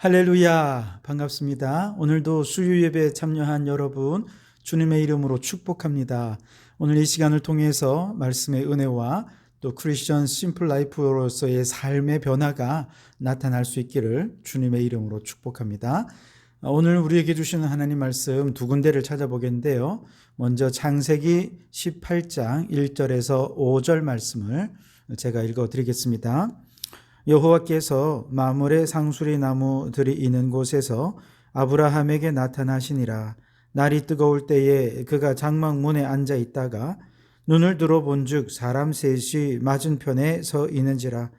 할렐루야, 반갑습니다. 오늘도 수요 예배에 참여한 여러분 주님의 이름으로 축복합니다. 오늘 이 시간을 통해서 말씀의 은혜와 또 크리스천 심플 라이프로서의 삶의 변화가 나타날 수 있기를 주님의 이름으로 축복합니다. 오늘 우리에게 주시는 하나님 말씀 두 군데를 찾아보겠는데요. 먼저 창세기 18장 1절에서 5절 말씀을 제가 읽어드리겠습니다. 여호와께서 마물의 상수리 나무들이 있는 곳에서 아브라함에게 나타나시니라. 날이 뜨거울 때에 그가 장막문에 앉아 있다가 눈을 들어 본즉 사람 셋이 맞은편에 서 있는지라.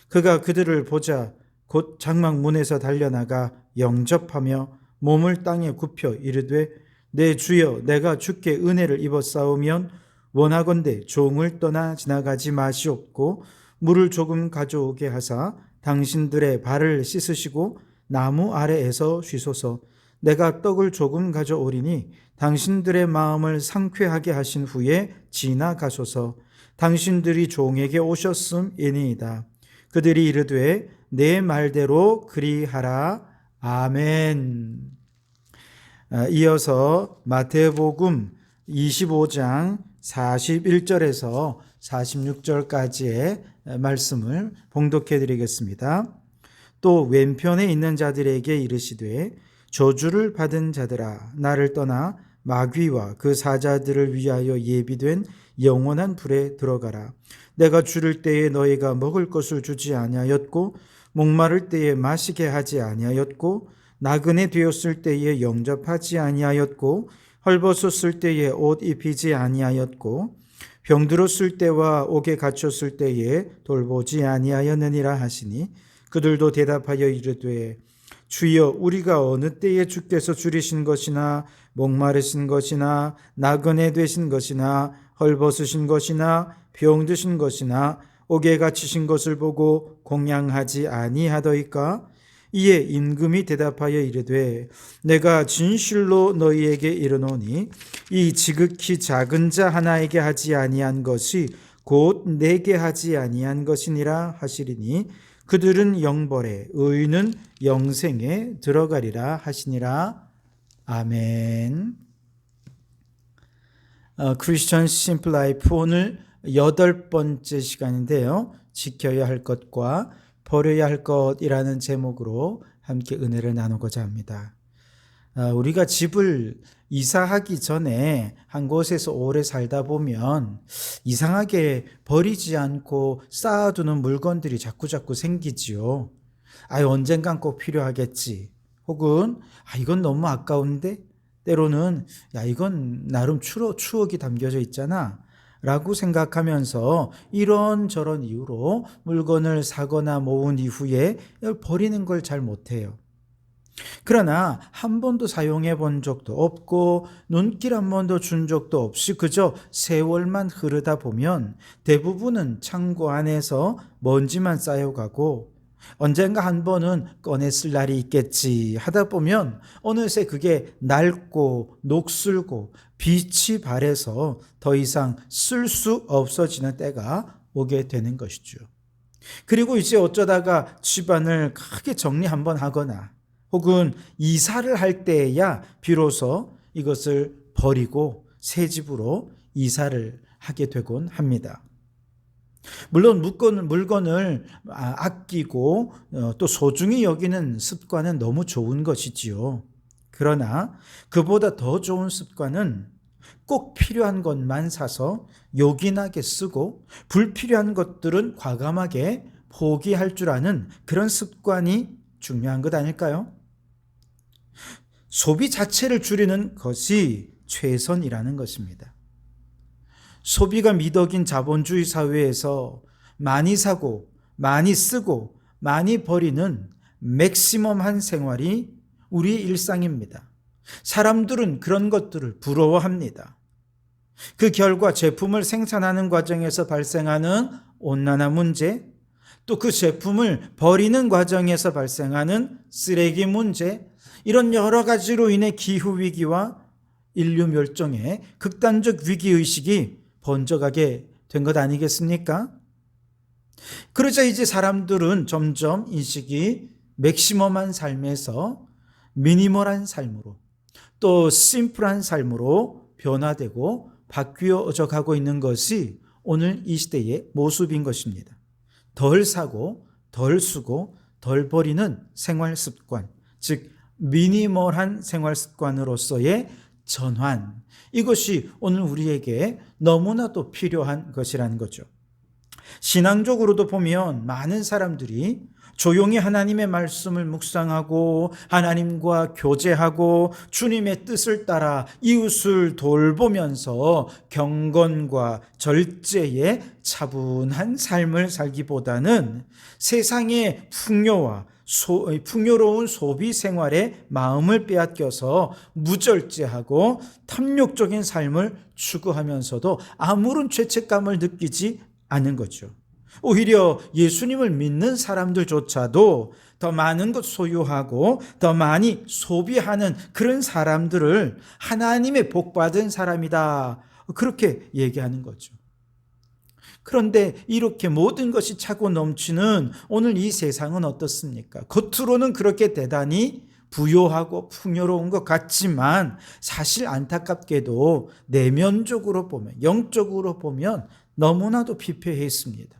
그가 그들을 보자 곧 장막문에서 달려나가 영접하며 몸을 땅에 굽혀 이르되 내 주여, 내가 주께 은혜를 입었사오면 원하건대 종을 떠나 지나가지 마시옵고 물을 조금 가져오게 하사 당신들의 발을 씻으시고 나무 아래에서 쉬소서. 내가 떡을 조금 가져오리니 당신들의 마음을 상쾌하게 하신 후에 지나가소서. 당신들이 종에게 오셨음이니이다. 그들이 이르되 내 말대로 그리하라. 아멘. 이어서 마태복음 25장 41절에서 46절까지의 말씀을 봉독해 드리겠습니다. 또 왼편에 있는 자들에게 이르시되 저주를 받은 자들아, 나를 떠나 마귀와 그 사자들을 위하여 예비된 영원한 불에 들어가라. 내가 주를 때에 너희가 먹을 것을 주지 아니하였고 목마를 때에 마시게 하지 아니하였고 나그네 되었을 때에 영접하지 아니하였고 헐벗었을 때에 옷 입히지 아니하였고 병들었을 때와 옥에 갇혔을 때에 돌보지 아니하였느니라 하시니 그들도 대답하여 이르되 주여, 우리가 어느 때에 주께서 줄이신 것이나 목마르신 것이나 나그네 되신 것이나 헐벗으신 것이나 병드신 것이나 옥에 갇히신 것을 보고 공양하지 아니하더이까? 이에 임금이 대답하여 이르되 내가 진실로 너희에게 이르노니 이 지극히 작은 자 하나에게 하지 아니한 것이 곧 내게 하지 아니한 것이니라 하시리니 그들은 영벌에 의인은 영생에 들어가리라 하시니라. 아멘. 크리스천 심플 라이프 오늘 8번째 시간인데요. 지켜야 할 것과 버려야 할 것이라는 제목으로 함께 은혜를 나누고자 합니다. 우리가 집을 이사하기 전에 한 곳에서 오래 살다 보면 이상하게 버리지 않고 쌓아두는 물건들이 자꾸자꾸 생기지요. 언젠간 꼭 필요하겠지. 혹은 이건 너무 아까운데? 때로는 이건 나름 추억이 담겨져 있잖아 라고 생각하면서 이런저런 이유로 물건을 사거나 모은 이후에 버리는 걸 잘 못해요. 그러나 한 번도 사용해 본 적도 없고 눈길 한 번도 준 적도 없이 그저 세월만 흐르다 보면 대부분은 창고 안에서 먼지만 쌓여가고 언젠가 한 번은 꺼냈을 날이 있겠지 하다 보면 어느새 그게 낡고 녹슬고 빛이 바래서 더 이상 쓸 수 없어지는 때가 오게 되는 것이죠. 그리고 이제 어쩌다가 집안을 크게 정리 한번 하거나 혹은 이사를 할 때야 비로소 이것을 버리고 새 집으로 이사를 하게 되곤 합니다. 물론 물건을 아끼고 또 소중히 여기는 습관은 너무 좋은 것이지요. 그러나 그보다 더 좋은 습관은 꼭 필요한 것만 사서 요긴하게 쓰고 불필요한 것들은 과감하게 포기할 줄 아는 그런 습관이 중요한 것 아닐까요? 소비 자체를 줄이는 것이 최선이라는 것입니다. 소비가 미덕인 자본주의 사회에서 많이 사고 많이 쓰고 많이 버리는 맥시멈한 생활이 우리의 일상입니다. 사람들은 그런 것들을 부러워합니다. 그 결과 제품을 생산하는 과정에서 발생하는 온난화 문제, 또 그 제품을 버리는 과정에서 발생하는 쓰레기 문제, 이런 여러 가지로 인해 기후위기와 인류 멸종의 극단적 위기의식이 번져가게 된 것 아니겠습니까? 그러자 이제 사람들은 점점 인식이 맥시멈한 삶에서 미니멀한 삶으로 또 심플한 삶으로 변화되고 바뀌어져 가고 있는 것이 오늘 이 시대의 모습인 것입니다. 덜 사고 덜 쓰고 덜 버리는 생활 습관, 즉 미니멀한 생활 습관으로서의 전환, 이것이 오늘 우리에게 너무나도 필요한 것이라는 거죠. 신앙적으로도 보면 많은 사람들이 조용히 하나님의 말씀을 묵상하고 하나님과 교제하고 주님의 뜻을 따라 이웃을 돌보면서 경건과 절제의 차분한 삶을 살기보다는 세상의 풍요와 풍요로운 소비 생활에 마음을 빼앗겨서 무절제하고 탐욕적인 삶을 추구하면서도 아무런 죄책감을 느끼지 않는 거죠. 오히려 예수님을 믿는 사람들조차도 더 많은 것 소유하고 더 많이 소비하는 그런 사람들을 하나님의 복받은 사람이다, 그렇게 얘기하는 거죠. 그런데 이렇게 모든 것이 차고 넘치는 오늘 이 세상은 어떻습니까? 겉으로는 그렇게 대단히 부요하고 풍요로운 것 같지만 사실 안타깝게도 내면적으로 보면, 영적으로 보면 너무나도 피폐해 있습니다.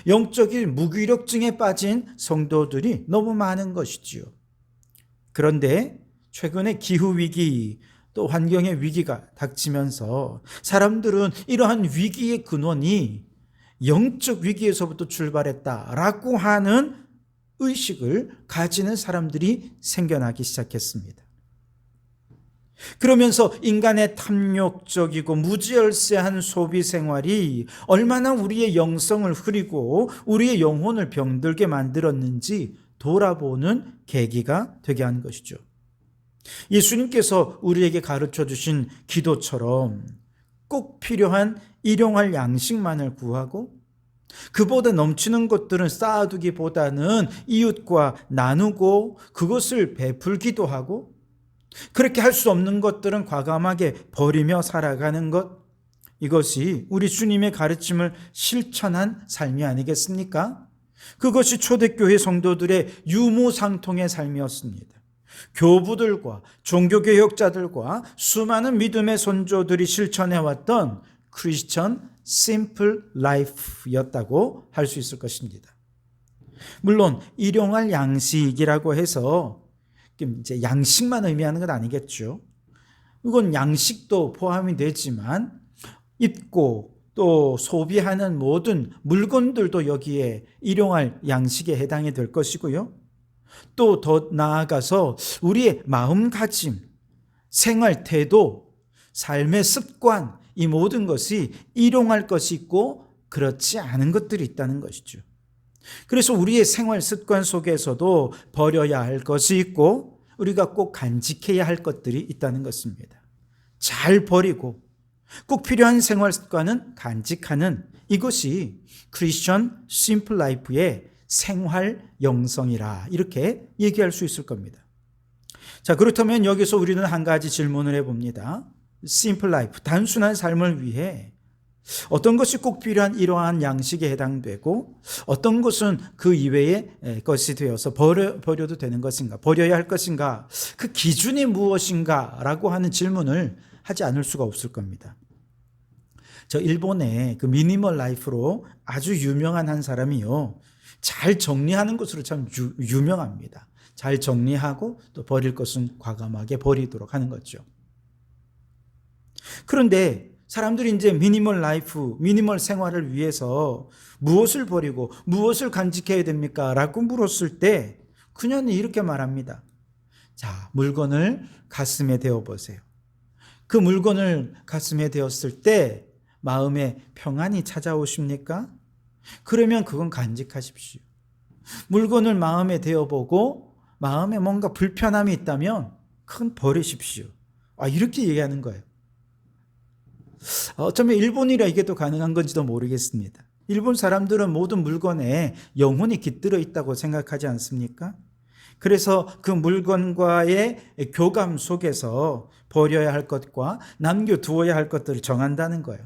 영적인 무기력증에 빠진 성도들이 너무 많은 것이지요. 그런데 최근에 기후위기 또 환경의 위기가 닥치면서 사람들은 이러한 위기의 근원이 영적 위기에서부터 출발했다라고 하는 의식을 가지는 사람들이 생겨나기 시작했습니다. 그러면서 인간의 탐욕적이고 무지열세한 소비 생활이 얼마나 우리의 영성을 흐리고 우리의 영혼을 병들게 만들었는지 돌아보는 계기가 되게 한 것이죠. 예수님께서 우리에게 가르쳐 주신 기도처럼 꼭 필요한 일용할 양식만을 구하고 그보다 넘치는 것들은 쌓아두기보다는 이웃과 나누고 그것을 베풀기도 하고, 그렇게 할 수 없는 것들은 과감하게 버리며 살아가는 것, 이것이 우리 주님의 가르침을 실천한 삶이 아니겠습니까? 그것이 초대교회 성도들의 유무상통의 삶이었습니다. 교부들과 종교개혁자들과 수많은 믿음의 선조들이 실천해왔던 크리스천 심플 라이프였다고 할 수 있을 것입니다. 물론 일용할 양식이라고 해서 이제 양식만 의미하는 건 아니겠죠. 이건 양식도 포함이 되지만 입고 또 소비하는 모든 물건들도 여기에 일용할 양식에 해당이 될 것이고요. 또 더 나아가서 우리의 마음가짐, 생활 태도, 삶의 습관, 이 모든 것이 일용할 것이 있고 그렇지 않은 것들이 있다는 것이죠. 그래서 우리의 생활 습관 속에서도 버려야 할 것이 있고 우리가 꼭 간직해야 할 것들이 있다는 것입니다. 잘 버리고 꼭 필요한 생활 습관은 간직하는, 이것이 크리스천 심플 라이프의 생활 영성이라, 이렇게 얘기할 수 있을 겁니다. 자, 그렇다면 여기서 우리는 한 가지 질문을 해봅니다. 심플 라이프, 단순한 삶을 위해 어떤 것이 꼭 필요한 이러한 양식에 해당되고 어떤 것은 그 이외의 것이 되어서 버려도 되는 것인가, 버려야 할 것인가, 그 기준이 무엇인가 라고 하는 질문을 하지 않을 수가 없을 겁니다. 저 일본의 그 미니멀 라이프로 아주 유명한 한 사람이요, 잘 정리하는 것으로 참 유명합니다. 잘 정리하고 또 버릴 것은 과감하게 버리도록 하는 거죠. 그런데 사람들이 이제 미니멀 라이프, 미니멀 생활을 위해서 무엇을 버리고 무엇을 간직해야 됩니까? 라고 물었을 때 그녀는 이렇게 말합니다. 자, 물건을 가슴에 대어 보세요. 그 물건을 가슴에 대었을 때 마음에 평안이 찾아오십니까? 그러면 그건 간직하십시오. 물건을 마음에 대어보고 마음에 뭔가 불편함이 있다면 그건 버리십시오. 이렇게 얘기하는 거예요. 어쩌면 일본이라 이게 또 가능한 건지도 모르겠습니다. 일본 사람들은 모든 물건에 영혼이 깃들어 있다고 생각하지 않습니까? 그래서 그 물건과의 교감 속에서 버려야 할 것과 남겨두어야 할 것들을 정한다는 거예요.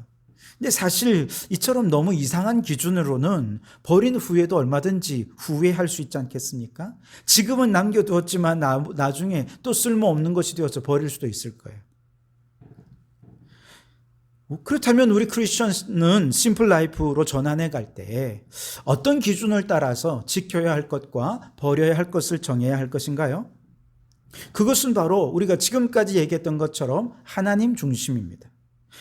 근데 사실 이처럼 너무 이상한 기준으로는 버린 후에도 얼마든지 후회할 수 있지 않겠습니까? 지금은 남겨두었지만 나중에 또 쓸모없는 것이 되어서 버릴 수도 있을 거예요. 그렇다면 우리 크리스천은 심플 라이프로 전환해 갈 때 어떤 기준을 따라서 지켜야 할 것과 버려야 할 것을 정해야 할 것인가요? 그것은 바로 우리가 지금까지 얘기했던 것처럼 하나님 중심입니다.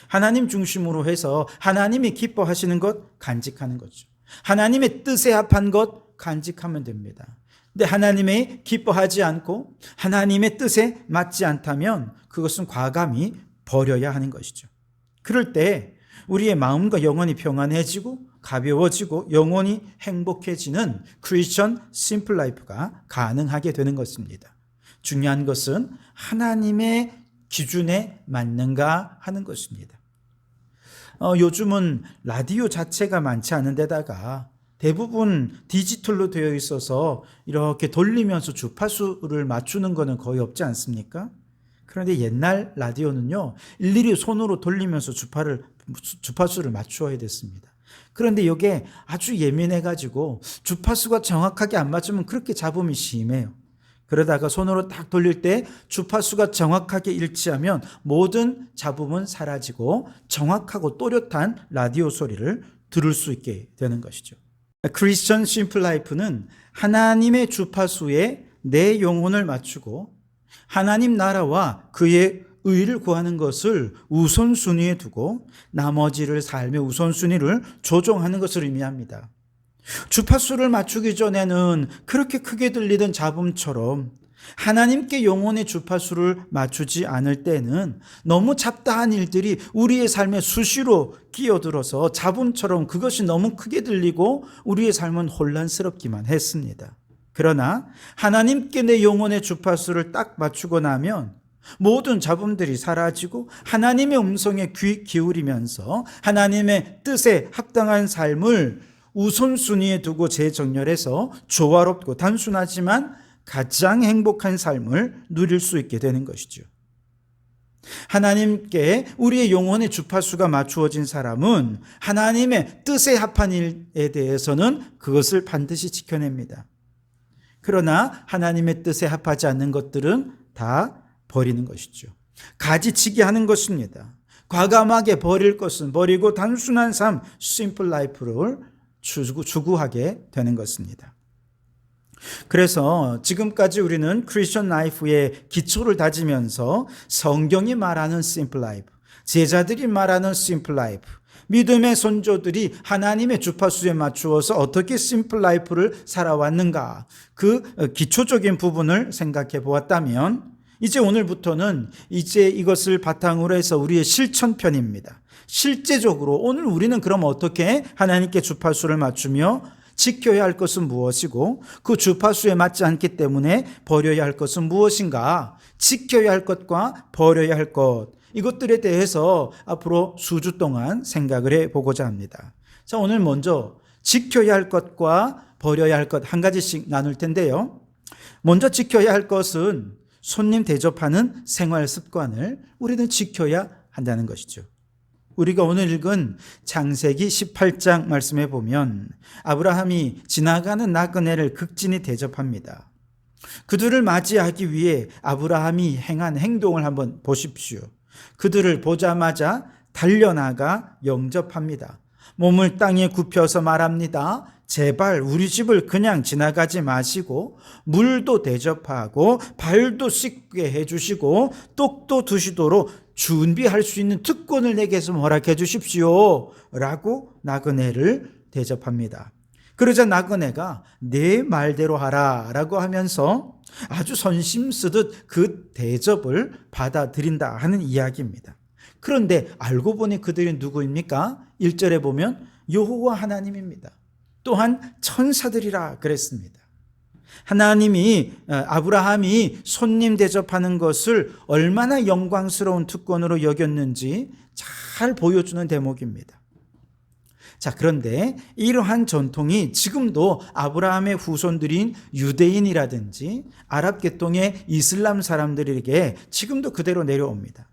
하나님 중심으로 해서 하나님이 기뻐하시는 것 간직하는 거죠. 하나님의 뜻에 합한 것 간직하면 됩니다. 근데 하나님이 기뻐하지 않고 하나님의 뜻에 맞지 않다면 그것은 과감히 버려야 하는 것이죠. 그럴 때 우리의 마음과 영혼이 평안해지고 가벼워지고 영혼이 행복해지는 크리스천 심플 라이프가 가능하게 되는 것입니다. 중요한 것은 하나님의 기준에 맞는가 하는 것입니다. 요즘은 라디오 자체가 많지 않은 데다가 대부분 디지털로 되어 있어서 이렇게 돌리면서 주파수를 맞추는 것은 거의 없지 않습니까? 그런데 옛날 라디오는요, 일일이 손으로 돌리면서 주파수를 맞추어야 됐습니다. 그런데 이게 아주 예민해가지고 주파수가 정확하게 안 맞으면 그렇게 잡음이 심해요. 그러다가 손으로 딱 돌릴 때 주파수가 정확하게 일치하면 모든 잡음은 사라지고 정확하고 또렷한 라디오 소리를 들을 수 있게 되는 것이죠. 크리스천 심플 라이프는 하나님의 주파수에 내 영혼을 맞추고 하나님 나라와 그의 의를 구하는 것을 우선순위에 두고 나머지를 삶의 우선순위를 조정하는 것을 의미합니다. 주파수를 맞추기 전에는 그렇게 크게 들리던 잡음처럼 하나님께 영혼의 주파수를 맞추지 않을 때는 너무 잡다한 일들이 우리의 삶에 수시로 끼어들어서 잡음처럼 그것이 너무 크게 들리고 우리의 삶은 혼란스럽기만 했습니다. 그러나 하나님께 내 영혼의 주파수를 딱 맞추고 나면 모든 잡음들이 사라지고 하나님의 음성에 귀 기울이면서 하나님의 뜻에 합당한 삶을 우선순위에 두고 재정렬해서 조화롭고 단순하지만 가장 행복한 삶을 누릴 수 있게 되는 것이죠. 하나님께 우리의 영혼의 주파수가 맞추어진 사람은 하나님의 뜻에 합한 일에 대해서는 그것을 반드시 지켜냅니다. 그러나 하나님의 뜻에 합하지 않는 것들은 다 버리는 것이죠. 가지치기 하는 것입니다. 과감하게 버릴 것은 버리고 단순한 삶, 심플 라이프를 추구하게 되는 것입니다. 그래서 지금까지 우리는 크리스천 라이프의 기초를 다지면서 성경이 말하는 심플 라이프, 제자들이 말하는 심플 라이프, 믿음의 선조들이 하나님의 주파수에 맞추어서 어떻게 심플 라이프를 살아왔는가, 그 기초적인 부분을 생각해 보았다면 이제 오늘부터는 이제 이것을 바탕으로 해서 우리의 실천편입니다. 실제적으로 오늘 우리는 그럼 어떻게 하나님께 주파수를 맞추며 지켜야 할 것은 무엇이고 그 주파수에 맞지 않기 때문에 버려야 할 것은 무엇인가, 지켜야 할 것과 버려야 할 것, 이것들에 대해서 앞으로 수주 동안 생각을 해보고자 합니다. 자, 오늘 먼저 지켜야 할 것과 버려야 할 것 한 가지씩 나눌 텐데요. 먼저 지켜야 할 것은 손님 대접하는 생활 습관을 우리는 지켜야 한다는 것이죠. 우리가 오늘 읽은 창세기 18장 말씀해 보면 아브라함이 지나가는 나그네를 극진히 대접합니다. 그들을 맞이하기 위해 아브라함이 행한 행동을 한번 보십시오. 그들을 보자마자 달려나가 영접합니다. 몸을 땅에 굽혀서 말합니다. 제발 우리 집을 그냥 지나가지 마시고 물도 대접하고 발도 씻게 해주시고 떡도 드시도록 준비할 수 있는 특권을 내게서 허락해 주십시오 라고 나그네를 대접합니다. 그러자 나그네가 내 말대로 하라 라고 하면서 아주 선심 쓰듯 그 대접을 받아들인다 하는 이야기입니다. 그런데 알고 보니 그들이 누구입니까? 1절에 보면 여호와 하나님입니다. 또한 천사들이라 그랬습니다. 하나님이 아브라함이 손님 대접하는 것을 얼마나 영광스러운 특권으로 여겼는지 잘 보여주는 대목입니다. 자, 그런데 이러한 전통이 지금도 아브라함의 후손들인 유대인이라든지 아랍 계통의 이슬람 사람들에게 지금도 그대로 내려옵니다.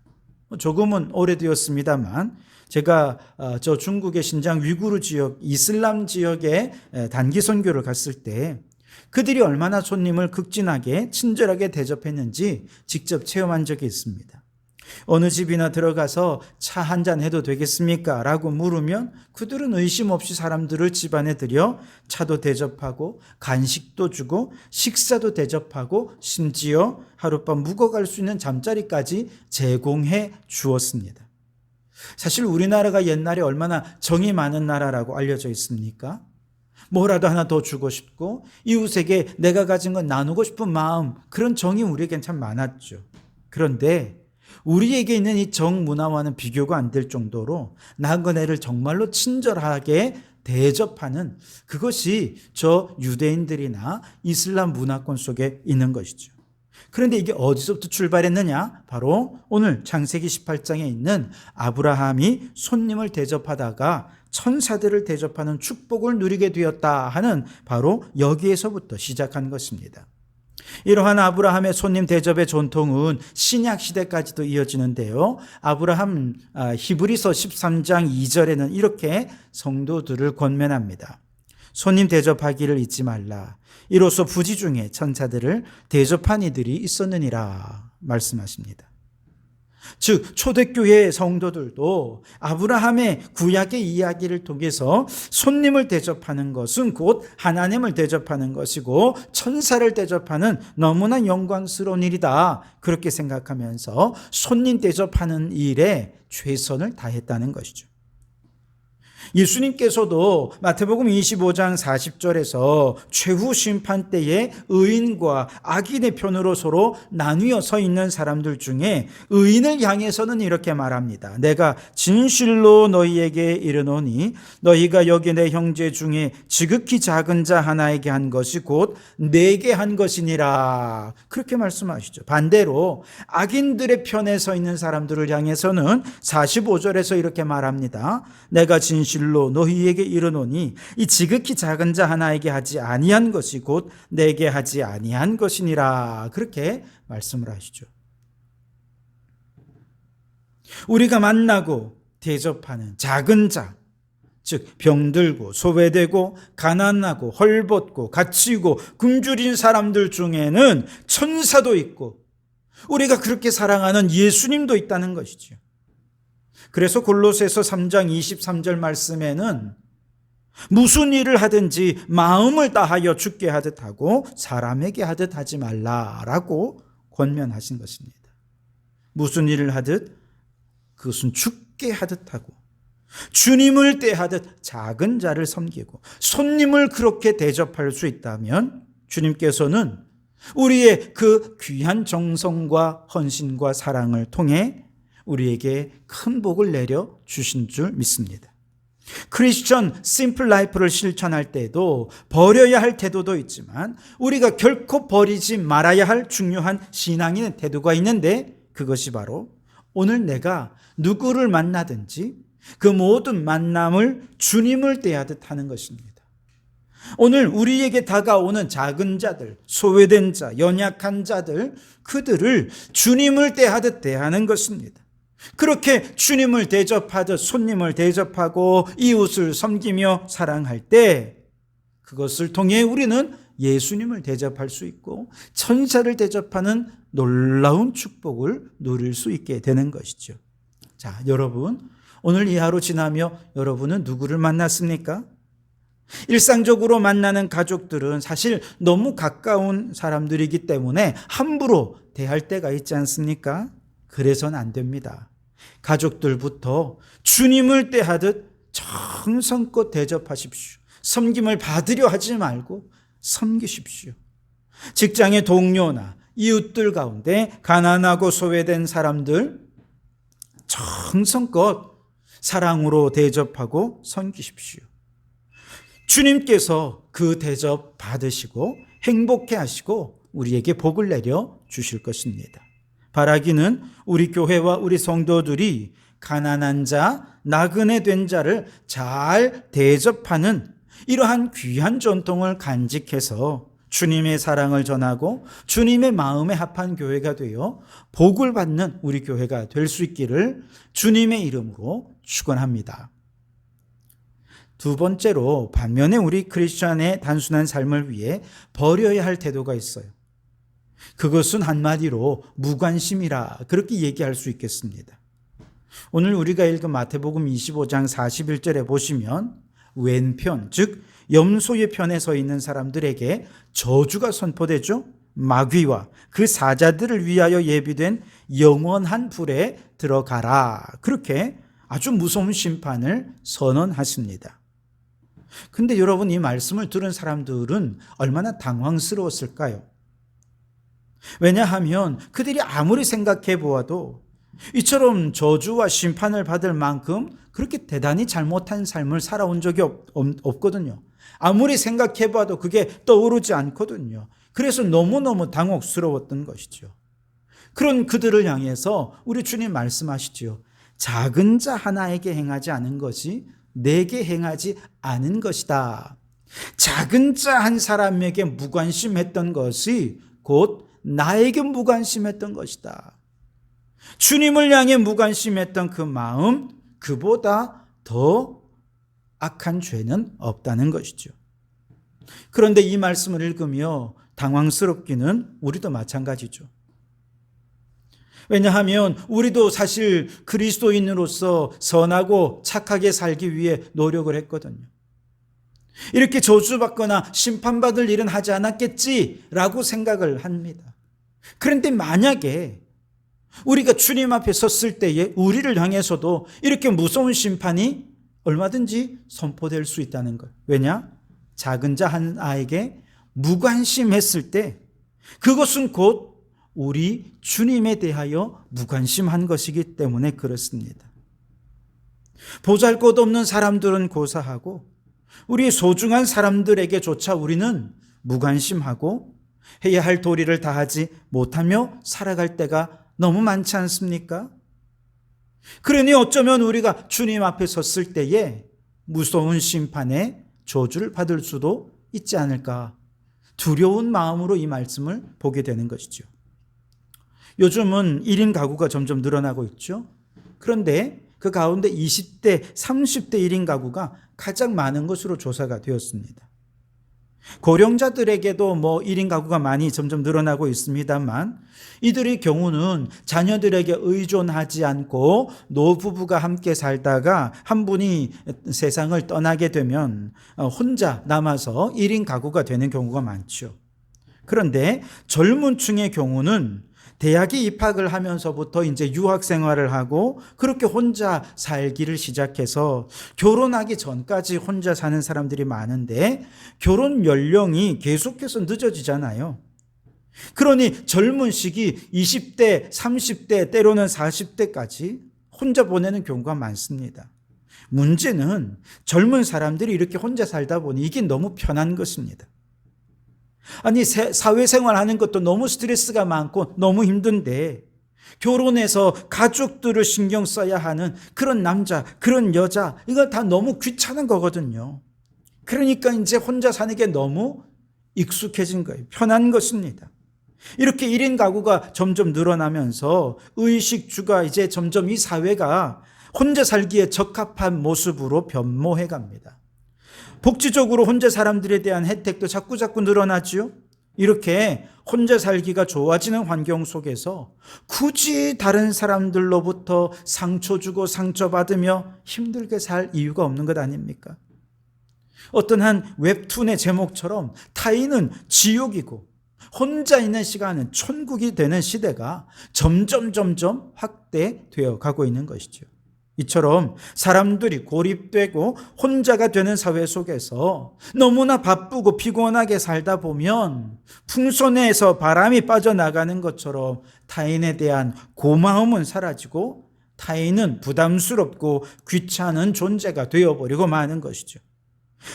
조금은 오래되었습니다만 제가 저 중국의 신장 위구르 지역, 이슬람 지역에 단기 선교를 갔을 때 그들이 얼마나 손님을 극진하게 친절하게 대접했는지 직접 체험한 적이 있습니다. 어느 집이나 들어가서 차 한잔 해도 되겠습니까? 라고 물으면 그들은 의심 없이 사람들을 집 안에 들여 차도 대접하고 간식도 주고 식사도 대접하고 심지어 하룻밤 묵어갈 수 있는 잠자리까지 제공해 주었습니다. 사실 우리나라가 옛날에 얼마나 정이 많은 나라라고 알려져 있습니까? 뭐라도 하나 더 주고 싶고 이웃에게 내가 가진 건 나누고 싶은 마음, 그런 정이 우리에겐 참 많았죠. 그런데 우리에게 있는 이 정문화와는 비교가 안 될 정도로 나그네를 정말로 친절하게 대접하는 그것이 저 유대인들이나 이슬람 문화권 속에 있는 것이죠. 그런데 이게 어디서부터 출발했느냐? 바로 오늘 창세기 18장에 있는 아브라함이 손님을 대접하다가 천사들을 대접하는 축복을 누리게 되었다 하는 바로 여기에서부터 시작한 것입니다. 이러한 아브라함의 손님 대접의 전통은 신약 시대까지도 이어지는데요. 아브라함 히브리서 13장 2절에는 이렇게 성도들을 권면합니다. 손님 대접하기를 잊지 말라. 이로써 부지 중에 천사들을 대접한 이들이 있었느니라 말씀하십니다. 즉 초대교회 성도들도 아브라함의 구약의 이야기를 통해서 손님을 대접하는 것은 곧 하나님을 대접하는 것이고 천사를 대접하는 너무나 영광스러운 일이다, 그렇게 생각하면서 손님 대접하는 일에 최선을 다했다는 것이죠. 예수님께서도 마태복음 25장 40절에서 최후 심판 때에 의인과 악인의 편으로 서로 나뉘어 서 있는 사람들 중에 의인을 향해서는 이렇게 말합니다. 내가 진실로 너희에게 이르노니 너희가 여기 내 형제 중에 지극히 작은 자 하나에게 한 것이 곧 내게 한 것이니라, 그렇게 말씀하시죠. 반대로 악인들의 편에 서 있는 사람들을 향해서는 45절에서 이렇게 말합니다. 내가 진실로 너희에게 이르노니 이 지극히 작은 자 하나에게 하지 아니한 것이 곧 내게 하지 아니한 것이니라, 그렇게 말씀을 하시죠. 우리가 만나고 대접하는 작은 자, 즉 병들고 소외되고 가난하고 헐벗고 갇히고 굶주린 사람들 중에는 천사도 있고 우리가 그렇게 사랑하는 예수님도 있다는 것이죠. 그래서 골로새서 3장 23절 말씀에는 무슨 일을 하든지 마음을 다하여 주께 하듯 하고 사람에게 하듯 하지 말라라고 권면하신 것입니다. 무슨 일을 하듯 그것은 주께 하듯 하고 주님을 대하듯 작은 자를 섬기고 손님을 그렇게 대접할 수 있다면 주님께서는 우리의 그 귀한 정성과 헌신과 사랑을 통해 우리에게 큰 복을 내려 주신 줄 믿습니다. 크리스천 심플 라이프를 실천할 때도 버려야 할 태도도 있지만 우리가 결코 버리지 말아야 할 중요한 신앙인의 태도가 있는데 그것이 바로 오늘 내가 누구를 만나든지 그 모든 만남을 주님을 대하듯 하는 것입니다. 오늘 우리에게 다가오는 작은 자들, 소외된 자, 연약한 자들, 그들을 주님을 대하듯 대하는 것입니다. 그렇게 주님을 대접하듯 손님을 대접하고 이웃을 섬기며 사랑할 때 그것을 통해 우리는 예수님을 대접할 수 있고 천사를 대접하는 놀라운 축복을 누릴 수 있게 되는 것이죠. 자, 여러분, 오늘 이 하루 지나며 여러분은 누구를 만났습니까? 일상적으로 만나는 가족들은 사실 너무 가까운 사람들이기 때문에 함부로 대할 때가 있지 않습니까? 그래서는 안 됩니다. 가족들부터 주님을 대하듯 정성껏 대접하십시오. 섬김을 받으려 하지 말고 섬기십시오. 직장의 동료나 이웃들 가운데 가난하고 소외된 사람들 정성껏 사랑으로 대접하고 섬기십시오. 주님께서 그 대접 받으시고 행복해 하시고 우리에게 복을 내려 주실 것입니다. 바라기는 우리 교회와 우리 성도들이 가난한 자, 나그네 된 자를 잘 대접하는 이러한 귀한 전통을 간직해서 주님의 사랑을 전하고 주님의 마음에 합한 교회가 되어 복을 받는 우리 교회가 될 수 있기를 주님의 이름으로 축원합니다. 두 번째로 반면에 우리 크리스천의 단순한 삶을 위해 버려야 할 태도가 있어요. 그것은 한마디로 무관심이라 그렇게 얘기할 수 있겠습니다. 오늘 우리가 읽은 마태복음 25장 41절에 보시면 왼편, 즉 염소의 편에 서 있는 사람들에게 저주가 선포되죠. 마귀와 그 사자들을 위하여 예비된 영원한 불에 들어가라. 그렇게 아주 무서운 심판을 선언하십니다. 근데 여러분, 이 말씀을 들은 사람들은 얼마나 당황스러웠을까요? 왜냐하면 그들이 아무리 생각해 보아도 이처럼 저주와 심판을 받을 만큼 그렇게 대단히 잘못한 삶을 살아온 적이 없거든요. 아무리 생각해 봐도 그게 떠오르지 않거든요. 그래서 너무너무 당혹스러웠던 것이죠. 그런 그들을 향해서 우리 주님 말씀하시죠. 작은 자 하나에게 행하지 않은 것이 내게 행하지 않은 것이다. 작은 자 한 사람에게 무관심했던 것이 곧 나에게 무관심했던 것이다. 주님을 향해 무관심했던 그 마음, 그보다 더 악한 죄는 없다는 것이죠. 그런데 이 말씀을 읽으며 당황스럽기는 우리도 마찬가지죠. 왜냐하면 우리도 사실 그리스도인으로서 선하고 착하게 살기 위해 노력을 했거든요. 이렇게 저주받거나 심판받을 일은 하지 않았겠지라고 생각을 합니다. 그런데 만약에 우리가 주님 앞에 섰을 때에 우리를 향해서도 이렇게 무서운 심판이 얼마든지 선포될 수 있다는 것. 왜냐? 작은 자 한 아이에게 무관심했을 때 그것은 곧 우리 주님에 대하여 무관심한 것이기 때문에 그렇습니다. 보잘것없는 사람들은 고사하고 우리 소중한 사람들에게조차 우리는 무관심하고 해야 할 도리를 다하지 못하며 살아갈 때가 너무 많지 않습니까? 그러니 어쩌면 우리가 주님 앞에 섰을 때에 무서운 심판의 저주를 받을 수도 있지 않을까, 두려운 마음으로 이 말씀을 보게 되는 것이죠. 요즘은 1인 가구가 점점 늘어나고 있죠. 그런데 그 가운데 20대, 30대 1인 가구가 가장 많은 것으로 조사가 되었습니다. 고령자들에게도 1인 가구가 많이 점점 늘어나고 있습니다만 이들의 경우는 자녀들에게 의존하지 않고 노부부가 함께 살다가 한 분이 세상을 떠나게 되면 혼자 남아서 1인 가구가 되는 경우가 많죠. 그런데 젊은 층의 경우는 대학에 입학을 하면서부터 이제 유학 생활을 하고 그렇게 혼자 살기를 시작해서 결혼하기 전까지 혼자 사는 사람들이 많은데 결혼 연령이 계속해서 늦어지잖아요. 그러니 젊은 시기 20대, 30대, 때로는 40대까지 혼자 보내는 경우가 많습니다. 문제는 젊은 사람들이 이렇게 혼자 살다 보니 이게 너무 편한 것입니다. 아니, 사회생활 하는 것도 너무 스트레스가 많고 너무 힘든데 결혼해서 가족들을 신경 써야 하는 그런 남자, 그런 여자, 이거 다 너무 귀찮은 거거든요. 그러니까 이제 혼자 사는 게 너무 익숙해진 거예요. 편한 것입니다. 이렇게 1인 가구가 점점 늘어나면서 의식주가 이제 점점 이 사회가 혼자 살기에 적합한 모습으로 변모해 갑니다. 복지적으로 혼자 사람들에 대한 혜택도 자꾸 늘어나지요. 이렇게 혼자 살기가 좋아지는 환경 속에서 굳이 다른 사람들로부터 상처 주고 상처받으며 힘들게 살 이유가 없는 것 아닙니까? 어떤 한 웹툰의 제목처럼 타인은 지옥이고 혼자 있는 시간은 천국이 되는 시대가 점점 확대되어 가고 있는 것이죠. 이처럼 사람들이 고립되고 혼자가 되는 사회 속에서 너무나 바쁘고 피곤하게 살다 보면 풍선에서 바람이 빠져나가는 것처럼 타인에 대한 고마움은 사라지고 타인은 부담스럽고 귀찮은 존재가 되어버리고 마는 것이죠.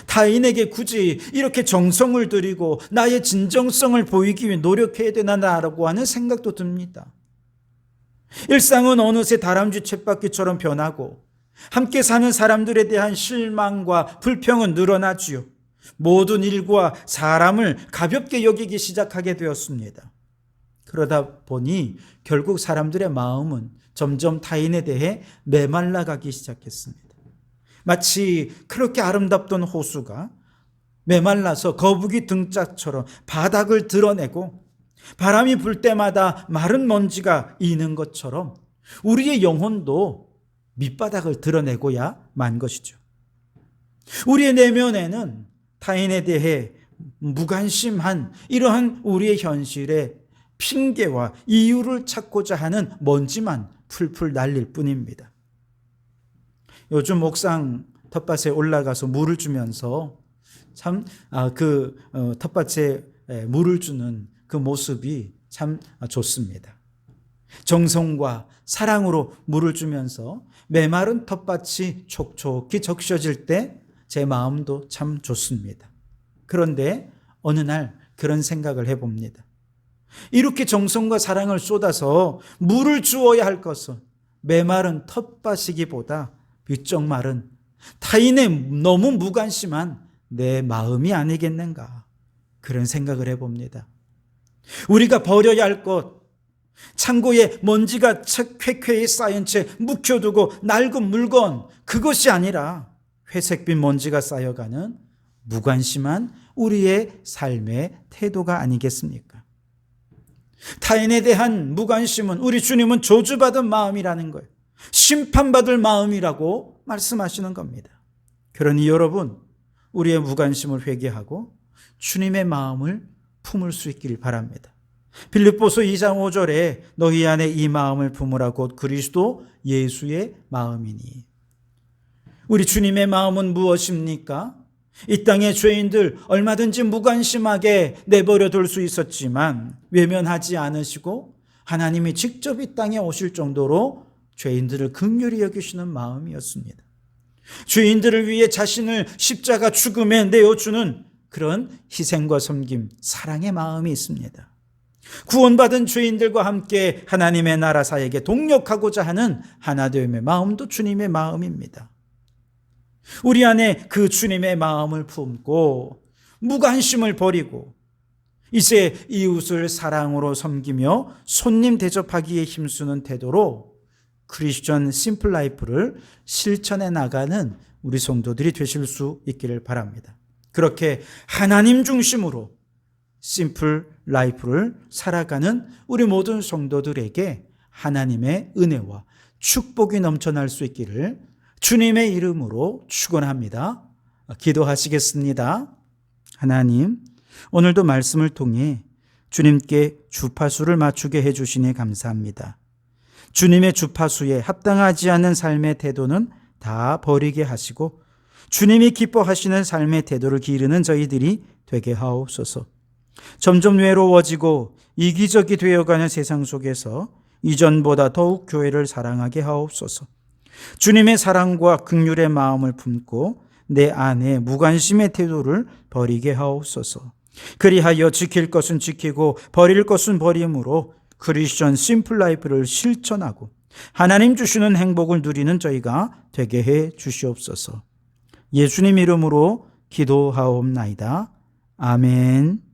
타인에게 굳이 이렇게 정성을 들이고 나의 진정성을 보이기 위해 노력해야 되나라고 하는 생각도 듭니다. 일상은 어느새 다람쥐 쳇바퀴처럼 변하고 함께 사는 사람들에 대한 실망과 불평은 늘어나지요. 모든 일과 사람을 가볍게 여기기 시작하게 되었습니다. 그러다 보니 결국 사람들의 마음은 점점 타인에 대해 메말라가기 시작했습니다. 마치 그렇게 아름답던 호수가 메말라서 거북이 등짝처럼 바닥을 드러내고 바람이 불 때마다 마른 먼지가 이는 것처럼 우리의 영혼도 밑바닥을 드러내고야 만 것이죠. 우리의 내면에는 타인에 대해 무관심한 이러한 우리의 현실에 핑계와 이유를 찾고자 하는 먼지만 풀풀 날릴 뿐입니다. 요즘 옥상 텃밭에 올라가서 물을 주면서 참 텃밭에 물을 주는 그 모습이 참 좋습니다. 정성과 사랑으로 물을 주면서 메마른 텃밭이 촉촉히 적셔질 때 제 마음도 참 좋습니다. 그런데 어느 날 그런 생각을 해봅니다. 이렇게 정성과 사랑을 쏟아서 물을 주어야 할 것은 메마른 텃밭이기보다 비쩍 마른 타인의 너무 무관심한 내 마음이 아니겠는가, 그런 생각을 해봅니다. 우리가 버려야 할 것, 창고에 먼지가 쾌쾌히 쌓인 채 묵혀두고 낡은 물건, 그것이 아니라 회색빛 먼지가 쌓여가는 무관심한 우리의 삶의 태도가 아니겠습니까? 타인에 대한 무관심은 우리 주님은 저주받은 마음이라는 거예요. 심판받을 마음이라고 말씀하시는 겁니다. 그러니 여러분, 우리의 무관심을 회개하고 주님의 마음을 품을 수 있기를 바랍니다. 빌립보서 2장 5절에 너희 안에 이 마음을 품으라 곧 그리스도 예수의 마음이니. 우리 주님의 마음은 무엇입니까? 이 땅의 죄인들 얼마든지 무관심하게 내버려 둘 수 있었지만 외면하지 않으시고 하나님이 직접 이 땅에 오실 정도로 죄인들을 긍휼히 여기시는 마음이었습니다. 죄인들을 위해 자신을 십자가 죽음에 내어주는 그런 희생과 섬김, 사랑의 마음이 있습니다. 구원받은 죄인들과 함께 하나님의 나라 사역에 동력하고자 하는 하나됨의 마음도 주님의 마음입니다. 우리 안에 그 주님의 마음을 품고 무관심을 버리고 이제 이웃을 사랑으로 섬기며 손님 대접하기에 힘쓰는 태도로 크리스천 심플 라이프를 실천해 나가는 우리 성도들이 되실 수 있기를 바랍니다. 그렇게 하나님 중심으로 심플 라이프를 살아가는 우리 모든 성도들에게 하나님의 은혜와 축복이 넘쳐날 수 있기를 주님의 이름으로 축원합니다. 기도하시겠습니다. 하나님, 오늘도 말씀을 통해 주님께 주파수를 맞추게 해주시니 감사합니다. 주님의 주파수에 합당하지 않은 삶의 태도는 다 버리게 하시고 주님이 기뻐하시는 삶의 태도를 기르는 저희들이 되게 하옵소서. 점점 외로워지고 이기적이 되어가는 세상 속에서 이전보다 더욱 교회를 사랑하게 하옵소서. 주님의 사랑과 긍휼의 마음을 품고 내 안에 무관심의 태도를 버리게 하옵소서. 그리하여 지킬 것은 지키고 버릴 것은 버림으로 크리스천 심플 라이프를 실천하고 하나님 주시는 행복을 누리는 저희가 되게 해 주시옵소서. 예수님 이름으로 기도하옵나이다. 아멘.